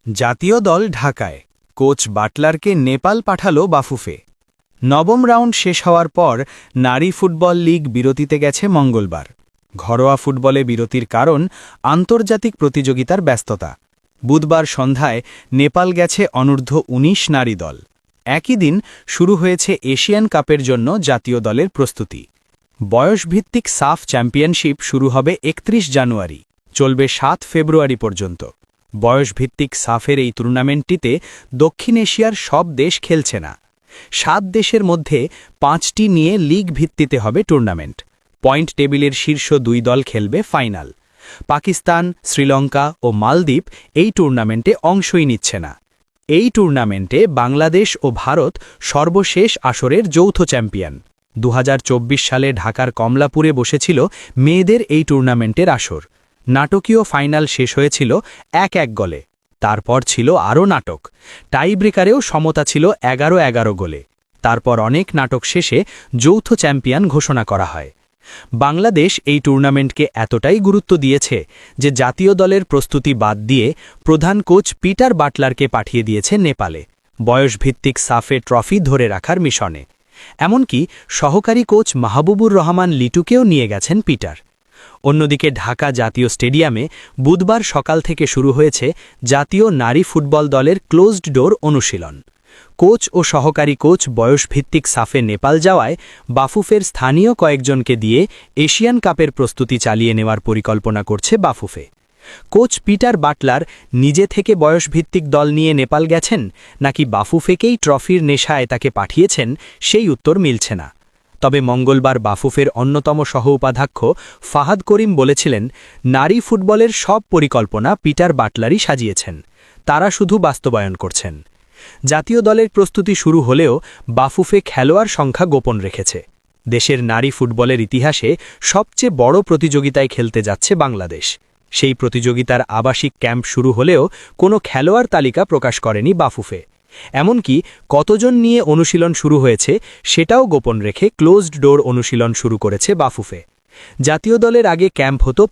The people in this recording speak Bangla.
জাতীয় দল ঢাকায়, কোচ বাটলারকে নেপাল পাঠালো বাফুফে। নবম রাউন্ড শেষ হওয়ার পর নারী ফুটবল লীগ বিরতিতে গেছে মঙ্গলবার। ঘরোয়া ফুটবলে বিরতির কারণ আন্তর্জাতিক প্রতিযোগিতার ব্যস্ততা। বুধবার সন্ধ্যায় নেপাল গেছে অনূর্ধ্ব-19 নারী দল। একই দিন শুরু হয়েছে এশিয়ান কাপের জন্য জাতীয় দলের প্রস্তুতি। বয়সভিত্তিক সাফ চ্যাম্পিয়নশিপ শুরু হবে 31 জানুয়ারি, চলবে 7 ফেব্রুয়ারি পর্যন্ত। বয়সভিত্তিক সাফের এই টুর্নামেন্টটিতে দক্ষিণ এশিয়ার সব দেশ খেলছে না। 7 দেশের মধ্যে 5টি নিয়ে লিগ ভিত্তিতে হবে টুর্নামেন্ট। পয়েন্ট টেবিলের শীর্ষ 2 দল খেলবে ফাইনাল। পাকিস্তান, শ্রীলঙ্কা ও মালদ্বীপ এই টুর্নামেন্টে অংশই নিচ্ছে না। এই টুর্নামেন্টে বাংলাদেশ ও ভারত সর্বশেষ আসরের যৌথ চ্যাম্পিয়ন। 2024 সালে ঢাকার কমলাপুরে বসেছিল মেয়েদের এই টুর্নামেন্টের আসর। নাটকীয় ফাইনাল শেষ হয়েছিল 1-1 গোলে। তারপর ছিল আরও নাটক। টাই ব্রেকারেও সমতা ছিল 11-11 গোলে। তারপর অনেক নাটক শেষে যৌথ চ্যাম্পিয়ন ঘোষণা করা হয়। বাংলাদেশ এই টুর্নামেন্টকে এতটাই গুরুত্ব দিয়েছে যে জাতীয় দলের প্রস্তুতি বাদ দিয়ে প্রধান কোচ পিটার বাটলারকে পাঠিয়ে দিয়েছে নেপালে, বয়সভিত্তিক সাফে ট্রফি ধরে রাখার মিশনে। এমনকি সহকারী কোচ মাহবুবুর রহমান লিটুকেও নিয়ে গেছেন পিটার। অন্যদিকে ঢাকা জাতীয় স্টেডিয়ামে বুধবার সকাল থেকে শুরু হয়েছে জাতীয় নারী ফুটবল দলের ক্লোজড ডোর অনুশীলন। কোচ ও সহকারী কোচ বয়সভিত্তিক সাফে নেপাল যাওয়ায় বাফুফের স্থানীয় কয়েকজনকে দিয়ে এশিয়ান কাপের প্রস্তুতি চালিয়ে নেওয়ার পরিকল্পনা করছে বাফুফে। কোচ পিটার বাটলার নিজে থেকে বয়সভিত্তিক দল নিয়ে নেপাল গেছেন নাকি বাফুফেকেই ট্রফির নেশায় তাকে পাঠিয়েছেন, সেই উত্তর মিলছে না। তবে মঙ্গলবার বাফুফের অন্যতম সহ উপাধ্যক্ষ ফাহাদ করিম বলেছিলেন, নারী ফুটবলের সব পরিকল্পনা পিটার বাটলারই সাজিয়েছেন, তারা শুধু বাস্তবায়ন করছেন। জাতীয় দলের প্রস্তুতি শুরু হলেও বাফুফে খেলোয়াড় সংখ্যা গোপন রেখেছে। দেশের নারী ফুটবলের ইতিহাসে সবচেয়ে বড় প্রতিযোগিতায় খেলতে যাচ্ছে বাংলাদেশ। সেই প্রতিযোগিতার আবাসিক ক্যাম্প শুরু হলেও কোনো খেলোয়াড় তালিকা প্রকাশ করেনি বাফুফে। এমনকি কতজন নিয়ে অনুশীলন শুরু হয়েছে সেটাও গোপন রেখে ক্লোজড ডোর অনুশীলন শুরু করেছে বাফুফে। জাতীয় দলের আগে ক্যাম্প হতো